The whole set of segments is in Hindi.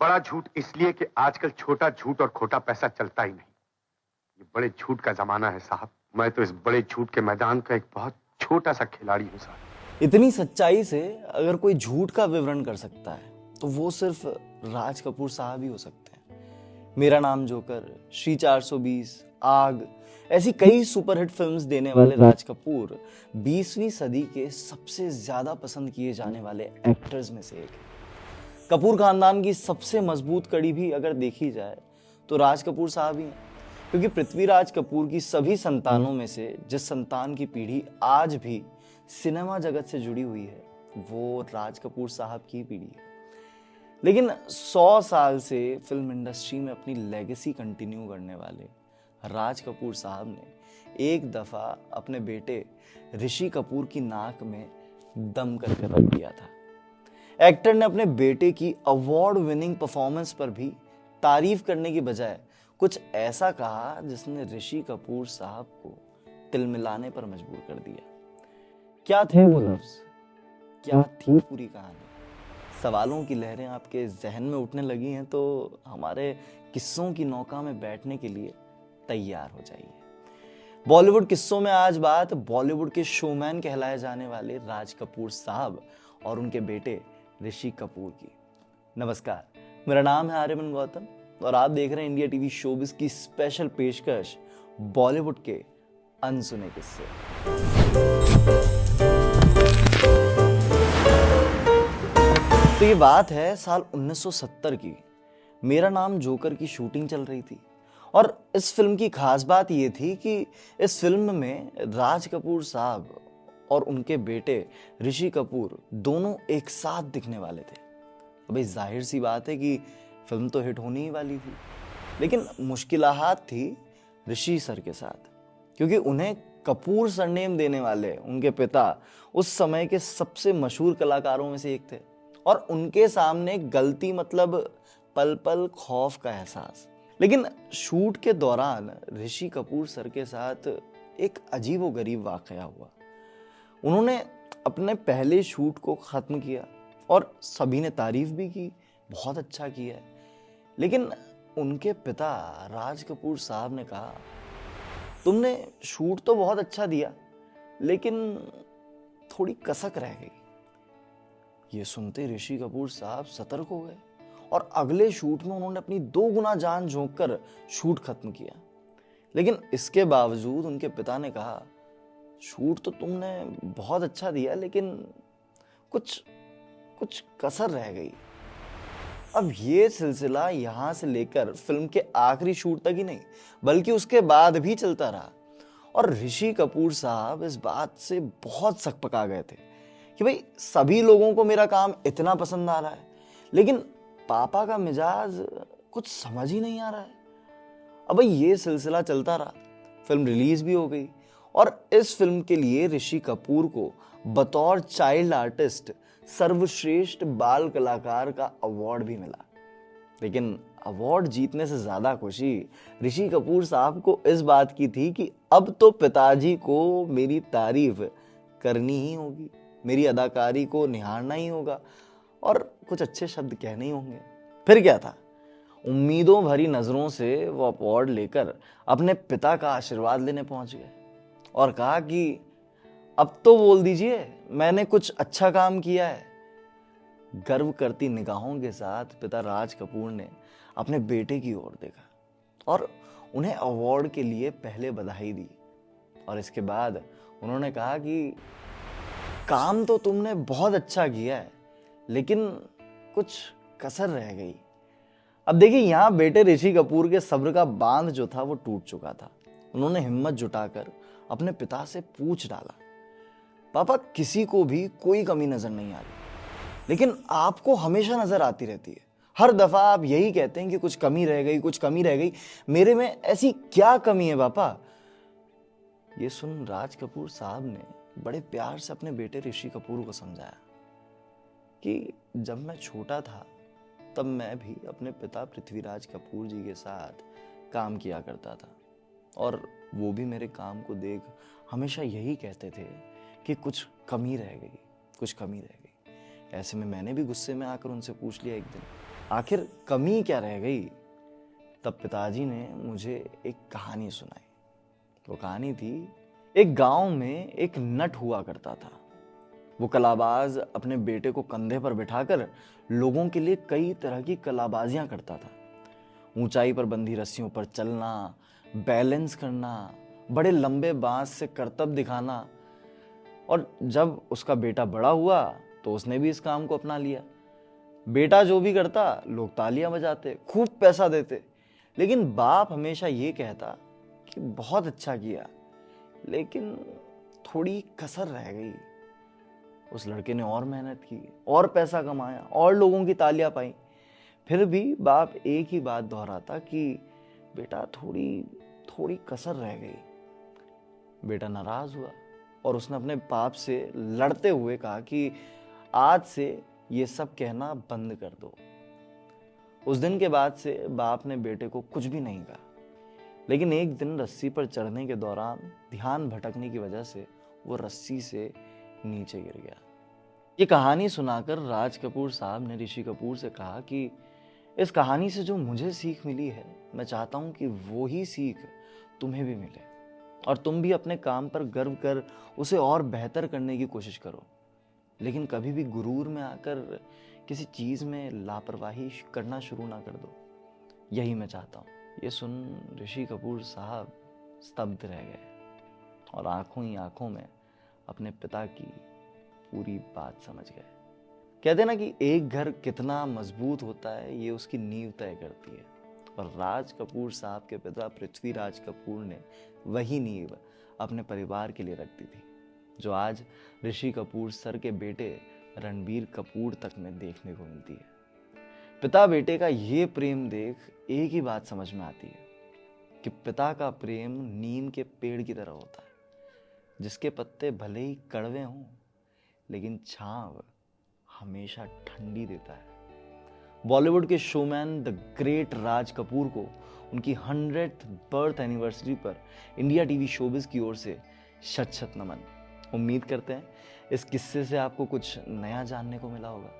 बड़ा झूठ इसलिए कि आजकल छोटा झूठ और खोटा पैसा चलता ही नहीं। ये बड़े झूठ का जमाना है साहब। मैं तो इस बड़े झूठ के मैदान का एक बहुत छोटा सा खिलाड़ी हूँ साहब। इतनी सच्चाई से अगर कोई झूठ का विवरण कर सकता है तो वो सिर्फ राज कपूर साहब ही हो सकते हैं। मेरा नाम जोकर, श्री 420, आग, ऐसी कई सुपरहिट फिल्म्स देने वाले राज कपूर 20वीं सदी के सबसे ज्यादा पसंद किए जाने वाले एक्टर्स में से एक है। कपूर खानदान की सबसे मजबूत कड़ी भी अगर देखी जाए तो राज कपूर साहब ही हैं, क्योंकि पृथ्वीराज कपूर की सभी संतानों में से जिस संतान की पीढ़ी आज भी सिनेमा जगत से जुड़ी हुई है वो राज कपूर साहब की पीढ़ी है। लेकिन 100 साल से फिल्म इंडस्ट्री में अपनी लेगेसी कंटिन्यू करने वाले राज कपूर साहब ने एक दफा अपने बेटे ऋषि कपूर की नाक में दम करके रख दिया था। एक्टर ने अपने बेटे की अवार्ड विनिंग परफॉर्मेंस पर भी तारीफ करने की बजाय कुछ ऐसा कहा जिसने ऋषि कपूर साहब को तिलमिलाने पर मजबूर कर दिया। क्या थे वो लफ्ज, क्या थी पूरी कहानी? सवालों की लहरें आपके जहन में उठने लगी हैं तो हमारे किस्सों की नौका में बैठने के लिए तैयार हो जाइए। बॉलीवुड किस्सों में आज बात बॉलीवुड के शोमैन कहलाए जाने वाले राज कपूर साहब और उनके बेटे ऋषि कपूर की। नमस्कार, मेरा नाम है आर्यमन गौतम और आप देख रहे हैं इंडिया टीवी शोबिज की स्पेशल पेशकश बॉलीवुड के अनसुने किस्से। तो ये बात है साल 1970 की। मेरा नाम जोकर की शूटिंग चल रही थी और इस फिल्म की खास बात ये थी कि इस फिल्म में राज कपूर साहब और उनके बेटे ऋषि कपूर दोनों एक साथ दिखने वाले थे। अबे जाहिर सी बात है कि फिल्म तो हिट होने ही वाली थी, लेकिन मुश्किलात थी ऋषि सर के साथ, क्योंकि उन्हें कपूर सरनेम देने वाले उनके पिता उस समय के सबसे मशहूर कलाकारों में से एक थे और उनके सामने गलती मतलब पल पल खौफ का एहसास। लेकिन शूट के दौरान ऋषि कपूर सर के साथ एक अजीबोगरीब वाकया हुआ। उन्होंने अपने पहले शूट को खत्म किया और सभी ने तारीफ भी की, बहुत अच्छा किया है। लेकिन उनके पिता राज कपूर साहब ने कहा, तुमने शूट तो बहुत अच्छा दिया लेकिन थोड़ी कसक रह गई। ये सुनते ऋषि कपूर साहब सतर्क हो गए और अगले शूट में उन्होंने अपनी 2 गुना जान झोंक कर शूट खत्म किया। लेकिन इसके बावजूद उनके पिता ने कहा, शूट तो तुमने बहुत अच्छा दिया लेकिन कुछ कसर रह गई। अब ये सिलसिला यहां से लेकर फिल्म के आखिरी शूट तक ही नहीं बल्कि उसके बाद भी चलता रहा और ऋषि कपूर साहब इस बात से बहुत सकपका गए थे कि भाई सभी लोगों को मेरा काम इतना पसंद आ रहा है लेकिन पापा का मिजाज कुछ समझ ही नहीं आ रहा है। अब ये सिलसिला चलता रहा, फिल्म रिलीज भी हो गई और इस फिल्म के लिए ऋषि कपूर को बतौर चाइल्ड आर्टिस्ट सर्वश्रेष्ठ बाल कलाकार का अवार्ड भी मिला। लेकिन अवार्ड जीतने से ज्यादा खुशी ऋषि कपूर साहब को इस बात की थी कि अब तो पिताजी को मेरी तारीफ करनी ही होगी, मेरी अदाकारी को निहारना ही होगा और कुछ अच्छे शब्द कहने ही होंगे। फिर क्या था, उम्मीदों भरी नजरों से वो अवार्ड लेकर अपने पिता का आशीर्वाद लेने पहुंच गए और कहा कि अब तो बोल दीजिए मैंने कुछ अच्छा काम किया है। गर्व करती निगाहों के साथ पिता राज कपूर ने अपने बेटे की ओर देखा और उन्हें अवार्ड के लिए पहले बधाई दी और इसके बाद उन्होंने कहा कि काम तो तुमने बहुत अच्छा किया है लेकिन कुछ कसर रह गई। अब देखिए, यहां बेटे ऋषि कपूर के सब्र का बांध जो था वो टूट चुका था। उन्होंने हिम्मत जुटाकर अपने पिता से पूछ डाला, पापा किसी को भी कोई कमी नजर नहीं आ रही लेकिन आपको हमेशा नजर आती रहती है। हर दफा आप यही कहते हैं कि कुछ कमी रह गई, कुछ कमी रह गई। मेरे में ऐसी क्या कमी है पापा? ये सुन राज कपूर साहब ने बड़े प्यार से अपने बेटे ऋषि कपूर को समझाया कि जब मैं छोटा था तब मैं भी अपने पिता पृथ्वीराज कपूर जी के साथ काम किया करता था और वो भी मेरे काम को देख हमेशा यही कहते थे कि कुछ कमी रह गई, कुछ कमी रह गई। ऐसे में मैंने भी गुस्से में आकर उनसे पूछ लिया एक दिन आखिर कमी क्या रह गई? तब पिताजी ने मुझे एक कहानी सुनाई। वो कहानी थी, एक गांव में एक नट हुआ करता था। वो कलाबाज अपने बेटे को कंधे पर बिठाकर लोगों के लिए कई तरह की कलाबाजियां करता था। ऊंचाई पर बंधी रस्सियों पर चलना, बैलेंस करना, बड़े लंबे बांस से करतब दिखाना। और जब उसका बेटा बड़ा हुआ तो उसने भी इस काम को अपना लिया। बेटा जो भी करता लोग तालियां बजाते, खूब पैसा देते। लेकिन बाप हमेशा ये कहता कि बहुत अच्छा किया, लेकिन थोड़ी कसर रह गई। उस लड़के ने और मेहनत की, और पैसा कमाया, और लोगों की तालियां पाई। फिर भी बाप एक ही बात दोहराता कि बेटा थोड़ी थोड़ी कसर रह गई। बेटा नाराज हुआ और उसने अपने बाप से लड़ते हुए कहा कि आज से ये सब कहना बंद कर दो। उस दिन के बाद से बाप ने बेटे को कुछ भी नहीं कहा। लेकिन एक दिन रस्सी पर चढ़ने के दौरान ध्यान भटकने की वजह से वो रस्सी से नीचे गिर गया। ये कहानी सुनाकर राज कपूर साहब ने ऋषि कपूर से कहा कि इस कहानी से जो मुझे सीख मिली है, मैं चाहता हूं कि वो ही सीख तुम्हें भी मिले और तुम भी अपने काम पर गर्व कर उसे और बेहतर करने की कोशिश करो। लेकिन कभी भी गुरूर में आकर किसी चीज में लापरवाही करना शुरू ना कर दो। यही मैं चाहता हूँ। ये सुन ऋषि कपूर साहब स्तब्ध रह गए और आंखों ही आंखों में अपने पिता की पूरी बात समझ गए। कहते हैं ना कि एक घर कितना मजबूत होता है ये उसकी नींव तय करती है। और राज कपूर साहब के पिता पृथ्वीराज कपूर ने वही नींव अपने परिवार के लिए रख दी थी, जो आज ऋषि कपूर सर के बेटे रणबीर कपूर तक में देखने को मिलती है। पिता बेटे का ये प्रेम देख एक ही बात समझ में आती है कि पिता का प्रेम नीम के पेड़ की तरह होता है, जिसके पत्ते भले ही कड़वे हों लेकिन छांव हमेशा ठंडी देता है। बॉलीवुड के showman the great Raj Kapoor को उनकी 100th बर्थ एनिवर्सरी पर इंडिया टीवी शोबिज की ओर से शत शत नमन। उम्मीद करते हैं इस किस्से से आपको कुछ नया जानने को मिला होगा।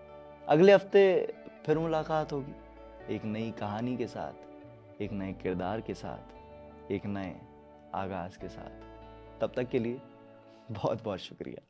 अगले हफ्ते फिर मुलाकात होगी एक नई कहानी के साथ, एक नए किरदार के साथ, एक नए आगाज के साथ। तब तक के लिए बहुत बहुत शुक्रिया।